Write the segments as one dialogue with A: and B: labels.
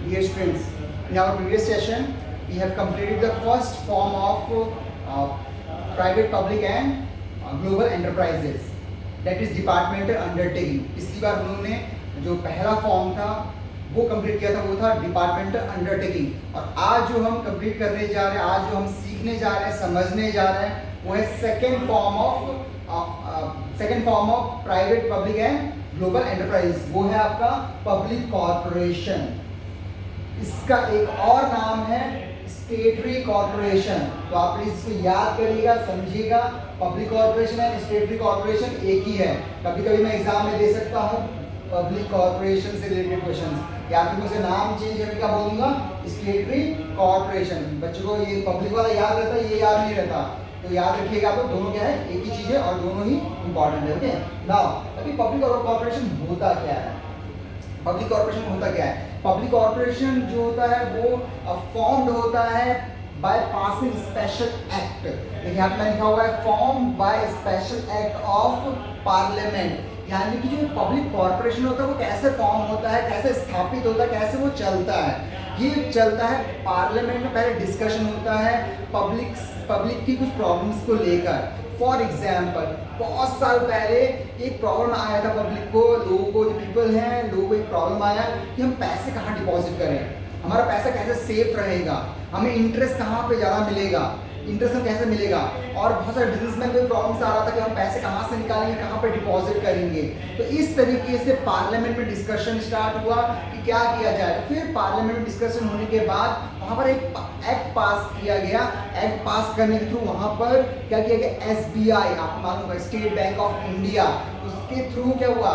A: Dear students, in our previous session, we have completed the first form of private, public and global enterprises. That is departmental undertaking. पिछली बार उन्होंने जो पहला form था वो complete किया था, वो था डिपार्टमेंटल अंडरटेकिंग। और आज जो हम कंप्लीट करने जा रहे हैं, आज जो हम सीखने जा रहे हैं, समझने जा रहे हैं, वो है second form of private, public and global enterprise. वो है आपका पब्लिक कॉर्पोरेशन। इसका एक और नाम है स्टेटरी कॉर्पोरेशन। तो आप इसको याद करिएगा, समझिएगा। पब्लिक कॉर्पोरेशन एंड स्टेटरी कॉर्पोरेशन एक ही है। कभी कभी मैं एग्जाम में दे सकता हूँ पब्लिक कॉर्पोरेशन से रिलेटेड क्वेश्चंस, या फिर मुझे नाम चेंज करके क्या बोलूंगा, स्टेटरी कॉर्पोरेशन। बच्चों को ये पब्लिक वाला याद रहता है, ये याद नहीं रहता, तो याद रखिएगा आप लोग, दोनों क्या है, एक ही चीज है और दोनों ही इंपॉर्टेंट है। ओके, नाउ अभी पब्लिक कॉर्पोरेशन होता क्या है? पब्लिक कॉर्पोरेशन होता क्या है? पब्लिक कॉर्पोरेशन जो होता है वो फॉर्म्ड होता है बाय पासिंग स्पेशल एक्ट। देखिए यहाँ पे लिखा हुआ है form by special act of parliament. यानी कि जो पब्लिक कॉर्पोरेशन होता है वो कैसे फॉर्म होता है, कैसे स्थापित होता है, कैसे वो चलता है। ये चलता है पार्लियामेंट में, पहले डिस्कशन होता है पब्लिक की कुछ प्रॉब्लम्स को लेकर। फॉर एग्जाम्पल, बहुत साल पहले एक प्रॉब्लम आया था पब्लिक को, लोगों को, जो पीपल हैं, लोगों को एक प्रॉब्लम आया कि हम पैसे कहाँ डिपॉजिट करें, हमारा पैसा कैसे सेफ रहेगा, हमें इंटरेस्ट कहाँ पे ज़्यादा मिलेगा, इंटरेस्ट कैसे मिलेगा। और बहुत सारे बिजनेसमैन को प्रॉब्लम्स आ रहा था कि हम पैसे कहाँ से निकालेंगे, कहाँ पे डिपॉजिट करेंगे। तो इस तरीके से पार्लियामेंट में डिस्कशन स्टार्ट हुआ कि क्या किया जाए। फिर पार्लियामेंट में डिस्कशन होने के बाद वहाँ पर एक एक्ट पास किया गया। एक्ट पास करने के थ्रू वहाँ पर क्या किया गया, SBI, आपको मालूम होगा स्टेट बैंक ऑफ इंडिया, उसके थ्रू क्या हुआ,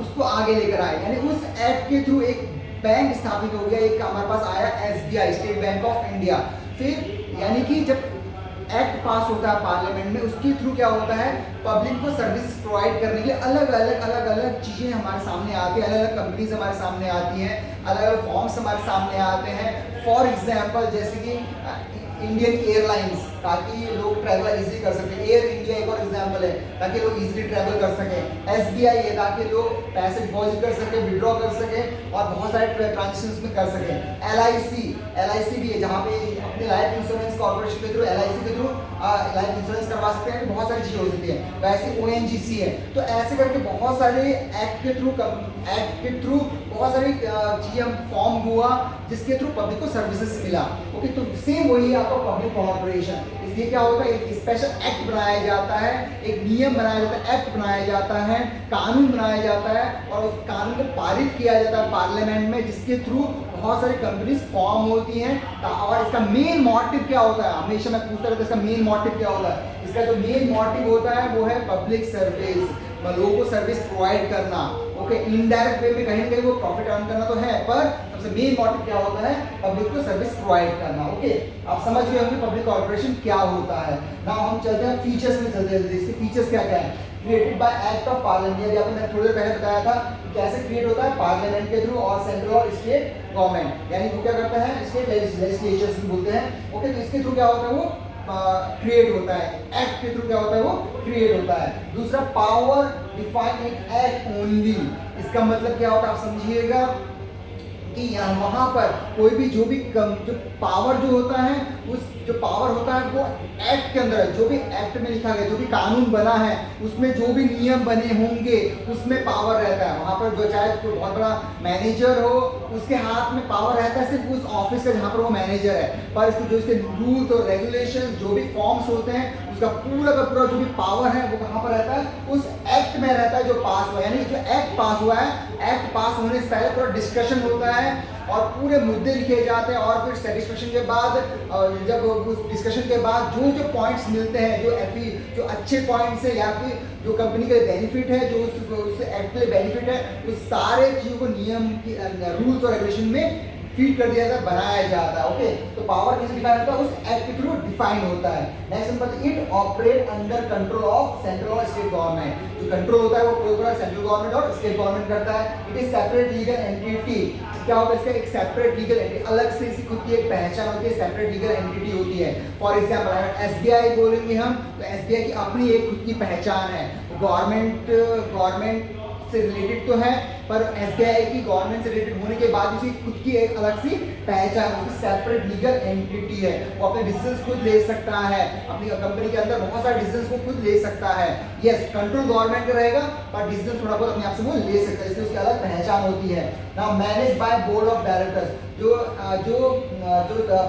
A: उसको आगे लेकर आए। यानी उस एक्ट के थ्रू एक बैंक स्थापित हो गया, एक हमारे पास आया SBI, state bank of India. फिर यानी कि जब एक्ट पास होता है पार्लियामेंट में, उसके थ्रू क्या होता है, पब्लिक को सर्विस प्रोवाइड करने के लिए अलग अलग चीज़ें हमारे सामने आती हैं, अलग अलग कंपनीज हमारे सामने आती हैं, अलग अलग फॉर्म्स हमारे सामने आते हैं। फॉर एग्जांपल जैसे कि इंडियन एयरलाइंस, ताकि लोग ट्रैवल इजीली कर सकें। एयर इंडिया एक और एग्जांपल है, ताकि लोग इजीली ट्रैवल कर सकें। SBI है ताकि लोग पैसे डिपॉजिट कर सकें, विड्रॉ कर सकें और बहुत सारे ट्रांजेक्शंस में कर सकें। LIC भी है, जहाँ पे अपने लाइफ इंश्योरेंस कॉर्पोरेशन के थ्रू, LIC के थ्रू लाइफ इंश्योरेंस करवा सकते हैं। बहुत सारी चीज़ें हो सकती है। वैसे ONGC है। तो ऐसे करके बहुत सारे एक्ट के थ्रू बहुत सारी चीज़ें फॉर्म हुआ, जिसके थ्रू पब्लिक को सर्विसेज मिला। ओके, तो सेम वही है आपका पब्लिक कॉर्पोरेशन। इसलिए क्या होता है, एक स्पेशल एक्ट बनाया जाता है, एक नियम बनाया जाता है, एक्ट बनाया जाता है, कानून बनाया जाता है और उस कानून को पारित किया जाता है पार्लियामेंट में, जिसके थ्रू बहुत सारी कंपनीज फॉर्म होती हैं। और इसका मेन मोटिव क्या होता है, हमेशा मैं पूछता रहता हूं इसका मेन मोटिव क्या होता है। इसका जो मेन मोटिव होता है वो है पब्लिक सर्विस, लोगों को सर्विस प्रोवाइड करना। ओके, इनडायरेक्ट वे में कहीं ना कहीं वो प्रॉफिट अर्न करना तो है, पर सबसे मेन मोटिव क्या होता है, पब्लिक को सर्विस प्रोवाइड करना। ओके, आप समझ गए होंगे पब्लिक कॉर्पोरेशन क्या होता है। नाउ हम चलते हैं फीचर्स में, चलते हैं इसके फीचर्स क्या क्या है। Created by act of parliament, अभी आपने थोड़ी देर पहले बताया था कि कैसे क्रिएट होता है, पार्लियामेंट के थ्रू और सेंट्रल और स्टेट गवर्नमेंट, यानी वो क्या करता है, स्टेट लेजिस्लेचर्स भी बोलते हैं। ओके, तो इसके थ्रू क्या होता है, वो क्रिएट होता है। एक्ट के थ्रू क्या होता है, वो क्रिएट होता है। दूसरा, power define in act only. इसका मतलब क्या होता है, आप समझिएगा कि यहाँ वहाँ पर कोई भी जो पावर जो होता है, उस जो पावर होता है वो एक्ट के अंदर है। जो भी एक्ट में लिखा गया, जो भी कानून बना है, उसमें जो भी नियम बने होंगे, उसमें पावर रहता है। वहाँ पर जो चाहे कोई बहुत बड़ा मैनेजर हो, उसके हाथ में पावर रहता है सिर्फ उस ऑफिस का जहाँ पर वो मैनेजर है। पर इसके जो इसके रूल्स और रेगुलेशन, जो भी फॉर्म्स होते हैं, उसका पूरा का पूरा जो भी पावर है वो कहाँ पर रहता है, उस एक्ट में रहता है जो पास हुआ है। यानी जो एक्ट पास हुआ है, एक्ट पास होने से पहले पूरा डिस्कशन होता है और पूरे मुद्दे लिखे जाते हैं, और फिर सेटिस्फेक्शन के बाद, जब उस डिस्कशन के बाद जो पॉइंट्स मिलते हैं, जो अच्छे पॉइंट्स है या फिर जो कंपनी के बेनिफिट है, जो उस एक्ट के लिए बेनिफिट है, उस सारे चीज़ों को नियम की रूल्स और रेगुलेशन में फीड कर दिया जाता है, बनाया जाता है। ओके, तो पावर कैसे डिफाइन होता है, उस एक्ट के थ्रू डिफाइन होता है। Next number, it operate under control of central और स्टेट गवर्नमेंट। जो कंट्रोल होता है वो पूरा सेंट्रल गवर्नमेंट और स्टेट गवर्नमेंट करता है। It is separate legal entity. क्या होता है, इसका एक सेपरेट लीगल एंटिटी, अलग से इसकी खुद की एक पहचान होती है, सेपरेट लीगल एंटिटी होती है। फॉर एग्जांपल SBI बोलेंगे हम, तो SBI की अपनी एक खुद की पहचान है। गवर्नमेंट से रिलेटेड तो है, पर एसबीआई की गवर्नमेंट से रिलेटेड होने के बाद उसकी खुद की एक अलग सी पहचान, उसकी सेपरेट लीगल एंटिटी है, वो अपने डिसीजंस खुद ले सकता है, अपनी कंपनी के अंदर बहुत सारे डिसीजंस को खुद ले सकता है। यस, कंट्रोल गवर्नमेंट का रहेगा पर डिसीजन थोड़ा बहुत अपने आप से वो ले सकता है, इसलिए उसकी अलग पहचान होती है। Now manage by board of directors, जो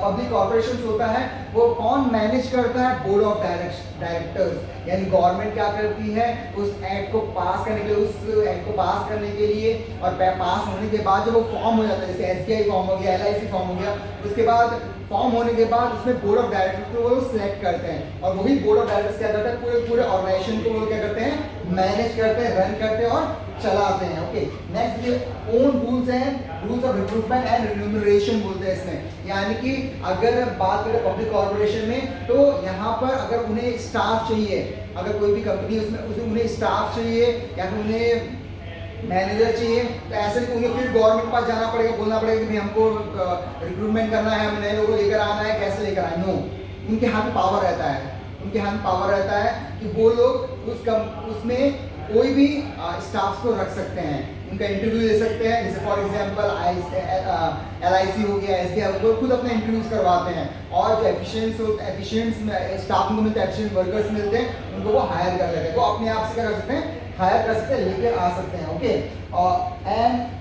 A: पब्लिक कॉर्पोरेशन होता है वो कौन मैनेज करता है? बोर्ड ऑफ डायरेक्टर्स, यानी गवर्नमेंट क्या करती है उस एक्ट को पास करने के लिए, उस एक्ट को पास करने के लिए और पास होने के बाद जब वो फॉर्म हो जाता है, जैसे एसबीआई फॉर्म हो गया, एलआईसी फॉर्म हो गया, उसके बाद फॉर्म होने के बाद उसमें बोर्ड ऑफ डायरेक्टर को वो सिलेक्ट करते हैं और वही बोर्ड ऑफ डायरेक्टर्स क्या करते हैं, पूरे ऑर्गेनाइजेशन को वो क्या करते हैं, मैनेज करते हैं, रन करते हैं और चलाते हैं। ओके, नेक्स्ट ये ओन रूल्स हैं, rules of recruitment and remuneration बोलते हैं इसमें, यानी कि अगर बात करें पब्लिक कॉर्पोरेशन में तो यहाँ पर अगर उन्हें स्टाफ चाहिए, अगर कोई भी कंपनी उसमें उन्हें स्टाफ चाहिए या फिर उन्हें मैनेजर चाहिए, तो ऐसे नहीं उन्हें फिर गवर्नमेंट के पास जाना पड़ेगा, बोलना पड़ेगा कि भाई हमको रिक्रूटमेंट करना है, हमें नए लोगों को लेकर आना है, कैसे लेकर आए। नो, उनके हाथ में पावर रहता है, उनके हाथ में पावर रहता है कि वो लोग उसमें कोई भी स्टाफ्स को रख सकते हैं, उनका इंटरव्यू ले सकते हैं, जैसे फॉर एग्जांपल एलआईसी हो गया, एसबीआई, वो खुद अपने इंटरव्यूज करवाते हैं और जो एफिशिएंट स्टाफ उनको मिलते हैं, एफिशिएंट वर्कर्स मिलते हैं, उनको वो हायर कर लेते हैं, वो अपने आप से क्या कर सकते हैं, हायर कर सकते हैं, लेकर आ सकते हैं। Okay, and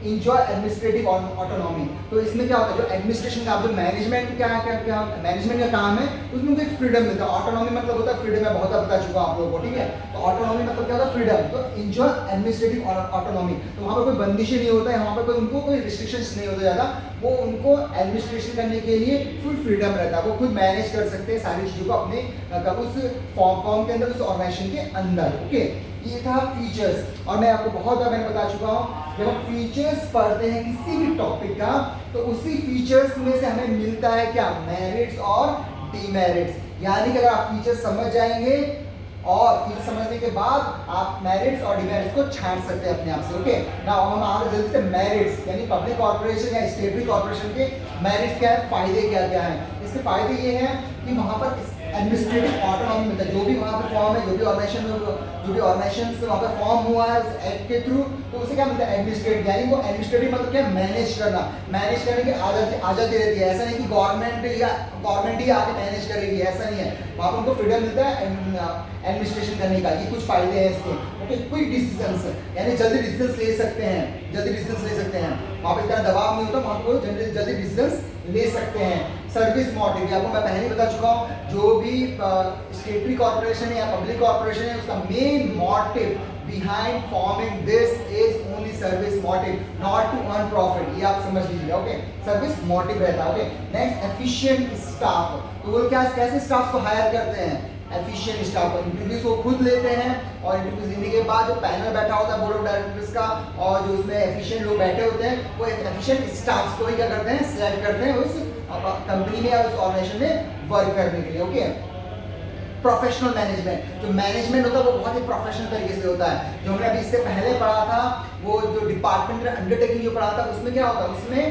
A: enjoy administrative autonomy, तो इसमें क्या होता है, जो एडमिनिस्ट्रेशन का जो मैनेजमेंट क्या मैनेजमेंट का काम है उसमें उनको एक फ्रीडम मिलता है। ऑटोनॉमी मतलब होता है फ्रीडम, मैं बहुत बता चुका हूं आप लोगों को, ठीक है। तो ऑटोनॉमी मतलब क्या होता है, फ्रीडम। तो इंजॉय एडमिनिस्ट्रेटिव ऑटोनॉमी, तो वहाँ पर कोई बंदिशें नहीं होता है, वहाँ पर उनको कोई रिस्ट्रिक्शंस नहीं होता ज़्यादा, वो उनको एडमिनिस्ट्रेशन करने के लिए फुल फ्रीडम रहता है, वो खुद मैनेज कर सकते हैं सारी चीज़ों को अपने उस फॉर्म के अंदर, उस ऑर्गेनाइजेशन के अंदर। ओके, ये था फीचर्स, और मैं आपको बहुत बार मैंने बता चुका हूँ, जब हम फीचर्स पढ़ते हैं किसी भी टॉपिक का तो उसी फीचर्स में से हमें मिलता है क्या, मेरिट्स और डीमेरिट्स, यानी कि अगर आप फीचर्स समझ जाएंगे और फीचर समझने के बाद आप मेरिट्स और डीमेरिट्स को छांट सकते हैं अपने आप से। ओके, नाउ हम आ रहे जल्दी से मेरिट्स, यानी पब्लिक कॉर्पोरेशन या स्टेटरी कॉर्पोरेशन के मेरिट्स क्या है, फायदे क्या क्या हैं। इसके फायदे ये हैं कि वहाँ पर एडमिनिस्ट्रेटिव ऑटोनॉमी मिलता है, जो भी वहाँ पे फॉर्म है, जो भी ऑर्गेनाइजेशन से वहाँ पे फॉर्म हुआ है उस एक्ट के थ्रू, तो उसे क्या मिलता है, एडमिनिस्ट्रेटिव, यानी वो एडमिनिस्ट्रेटिव मतलब क्या, मैनेज करने की आज़ादी रहती है। ऐसा नहीं कि गवर्नमेंट ही आके मैनेज करेगी, ऐसा नहीं है, वहाँ पर उनको फ्रीडम मिलता है एडमिनिस्ट्रेशन करने का। ये कुछ फायदे हैं इसके। ओके, क्विक डिसीजंस, यानी जल्दी डिसीजंस ले सकते हैं, वहाँ पे इतना दबाव नहीं होता, वहाँ पे जल्दी डिसीजंस ले सकते हैं। सर्विस मोटिव, आपको मैं पहले ही बता चुका हूँ, जो भी स्टेटरी कॉर्पोरेशन है या पब्लिक कॉर्पोरेशन है, उसका main motive behind forming this is only service motive, not to earn profit, ये आप समझ लीजिएगा। ओके, सर्विस मोटिव रहता है। ओके, नेक्स्ट एफिशिएंट स्टाफ, तो वो कैसे स्टाफ को हायर करते हैं, एफिशिएंट स्टाफ, इंटरव्यूज वो खुद लेते हैं और इंटरव्यूज लेने के बाद जो पैनल बैठा होता है बोर्ड ऑफ डायरेक्टर्स का और जो उसमें एफिशिएंट लोग बैठे होते हैं, वो एफिशिएंट स्टाफ को ही क्या करते हैं, सिलेक्ट करते हैं उस कंपनी में या उस ऑर्गेनाइजेशन में वर्क करने के लिए। ओके, प्रोफेशनल मैनेजमेंट, जो मैनेजमेंट होता है वो बहुत ही प्रोफेशनल तरीके से होता है। जो हमने अभी इससे पहले पढ़ा था, वो जो डिपार्टमेंट अंडरटेकिंग जो पढ़ा था, उसमें क्या होता है, उसमें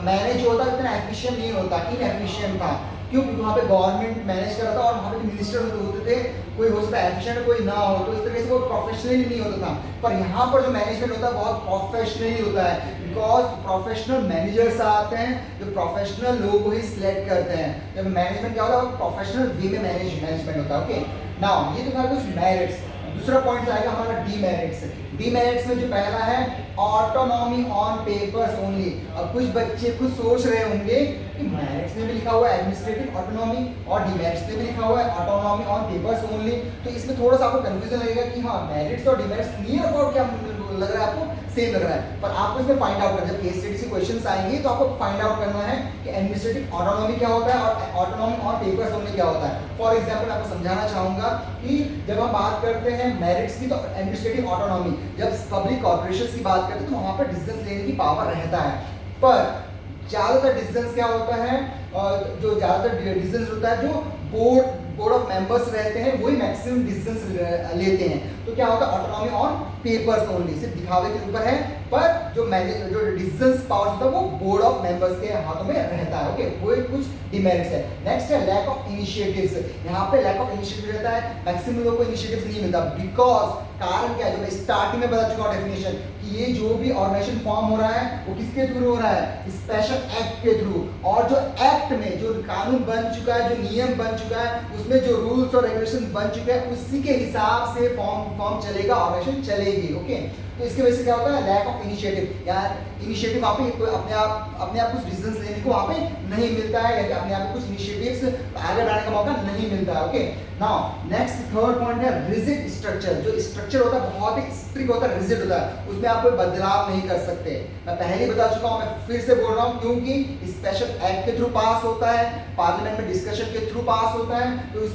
A: मैनेज होता है इतना एफिशिएंट नहीं होता, इनएफिशिएंट था। क्यों? क्योंकि वहाँ पे गवर्नमेंट मैनेज कर रहा था और वहाँ पे मिनिस्टर होते थे, कोई हो सकता है एफिशिएंट, कोई ना हो, तो इस तरीके से वो प्रोफेशनली नहीं होता था। पर यहाँ पर जो मैनेजमेंट होता है बहुत प्रोफेशनली होता है, बिकॉज प्रोफेशनल मैनेजर्स आते हैं जो प्रोफेशनल लोगों को ही सिलेक्ट करते हैं। जब मैनेजमेंट क्या होता है, वो प्रोफेशनल वे में मैनेजमेंट होता है। ओके, नाउ ये तो था कुछ मेरिट्स। दूसरा पॉइंट आएगा हमारा डीमेरिट्स। डीमेरिट्स में जो पहला है ऑटोनॉमी ऑन पेपर्स ओनली। अब कुछ बच्चे खुद सोच रहे होंगे कि मेरिट्स में भी लिखा हुआ है एडमिनिस्ट्रेटिव ऑटोनॉमी और डीमेरिट्स में भी लिखा हुआ है ऑटोनॉमी ऑन पेपर्स ओनली, तो इसमें थोड़ा सा आपको कंफ्यूजन लगेगा कि हाँ मेरिट्स और डीमेरिट्स नियर अबाउट क्या लग रहा है आपको, सेम लग रहा है। पर आपको इसमें फाइंड आउट करना है, जब केस स्टडी से क्वेश्चंस आएंगे तो आपको फाइंड आउट करना है कि एडमिनिस्ट्रेटिव ऑटोनॉमी क्या होता है और ऑटोनॉमी ऑन पेपर्स ओनली क्या होता है। फॉर एग्जांपल आपको समझाना चाहूंगा कि जब हम बात करते हैं मेरिट्स की, तो एडमिनिस्ट्रेटिव ऑटोनॉमी, जब पब्लिक कॉर्पोरेशन की बात करते हैं तो वहां पर डिसीजन लेने की पावर रहता है। पर ज्यादातर डिसीजन क्या होता है, जो ज्यादातर डिसीजन होता है जो बोर्ड ऑफ मेंबर्स रहते हैं वही मैक्सिमम डिसीजंस लेते हैं। तो क्या होता है, ऑटोनॉमी ऑन पेपर्स ओनली, सिर्फ दिखावे के ऊपर है, पर जो डिसीजंस पावर होता है वो बोर्ड ऑफ मेंबर्स के हाथों में रहता है। ओके, वो कुछ डिमेरिट्स है। नेक्स्ट है लैक ऑफ इनिशिएटिव्स। यहाँ पे लैक ऑफ इनिशिएटिव रहता है, मैक्सिमम लोगों को इनिशिएटिव्स नहीं मिलता, बिकॉज कारण क्या है, जो मैं स्टार्टिंग में बता चुका हूँ डेफिनेशन, कि कि ये जो भी ऑर्गेनाइजेशन फॉर्म हो रहा है वो किसके थ्रू हो रहा है, स्पेशल एक्ट के थ्रू। और जो एक्ट में जो कानून बन चुका है, जो नियम बन चुका है, उसमें जो रूल्स और रेगुलेशन बन चुके हैं, उसी के हिसाब से फॉर्म चलेगा, ऑर्गेनाइजेशन चलेगी। ओके, तो इसके वजह से क्या होता है, लैक ऑफ इनिशिएटिव, यार इनिशिएटिव वहाँ पे अपने आप कुछ डिसीजंस लेने को वहाँ पे नहीं मिलता है, या अपने आप कुछ इनिशिएटिव्स आगे बढ़ाने का मौका नहीं मिलता है। Okay, now next third point है रिजिड स्ट्रक्चर। जो स्ट्रक्चर होता है बहुत ही स्ट्रिक्ट होता है, रिजिड होता है, उसमें आप कोई बदलाव नहीं कर सकते। मैं पहले ही बता चुका हूँ, मैं फिर से बोल रहा हूँ, क्योंकि स्पेशल एक्ट के थ्रू पास होता है, पार्लियामेंट में डिस्कशन के थ्रू पास होता है, तो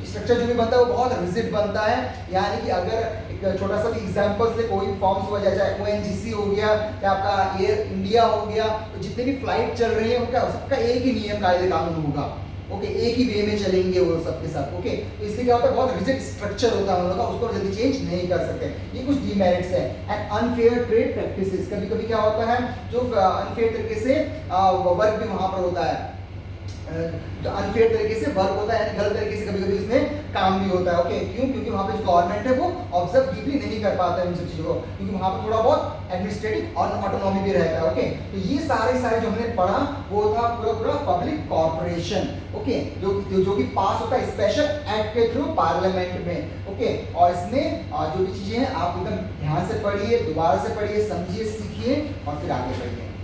A: स्ट्रक्चर जो भी बनता है वो बहुत रिजिड बनता है। यानी कि अगर एक छोटा सा भी एग्जांपल से कोई फॉर्म्स हो जाए, चाहे ओएनजीसी हो गया या आपका एयर इंडिया हो गया, तो जितने भी फ्लाइट चल रही है उनका सबका एक ही नियम कायदे कानून होगा। ओके, एक ही वे में चलेंगे वो सबके साथ। ओके, तो इसलिए क्या होता है, बहुत रिजिड स्ट्रक्चर होता है उन लोगों का, उसको जल्दी चेंज नहीं कर सकते। ये कुछ डीमेरिट्स है। एंड अनफेयर ट्रेड प्रैक्टिसेस, कभी कभी क्या होता है, जो अनफेयर तरीके से वर्क भी वहां पर होता है, जो अनफेयर तरीके से वर्क होता है, यानी गलत तरीके से कभी कभी इसमें काम भी होता है। ओके, क्यों? क्योंकि वहाँ पे जो गवर्नमेंट है वो ऑब्जर्व डीपली नहीं कर पाता है इन सब चीज़ों को, क्योंकि वहाँ पे थोड़ा बहुत एडमिनिस्ट्रेटिव और ऑटोनॉमी भी रहता है। ओके, तो ये सारे जो हमने पढ़ा वो था पूरा पब्लिक कॉर्पोरेशन। ओके, जो कि पास होता है स्पेशल एक्ट के थ्रू पार्लियामेंट में। ओके, और इसमें जो भी चीज़ें हैं आप एकदम ध्यान से पढ़िए, दोबारा से पढ़िए, समझिए, सीखिए और फिर आगे बढ़िए।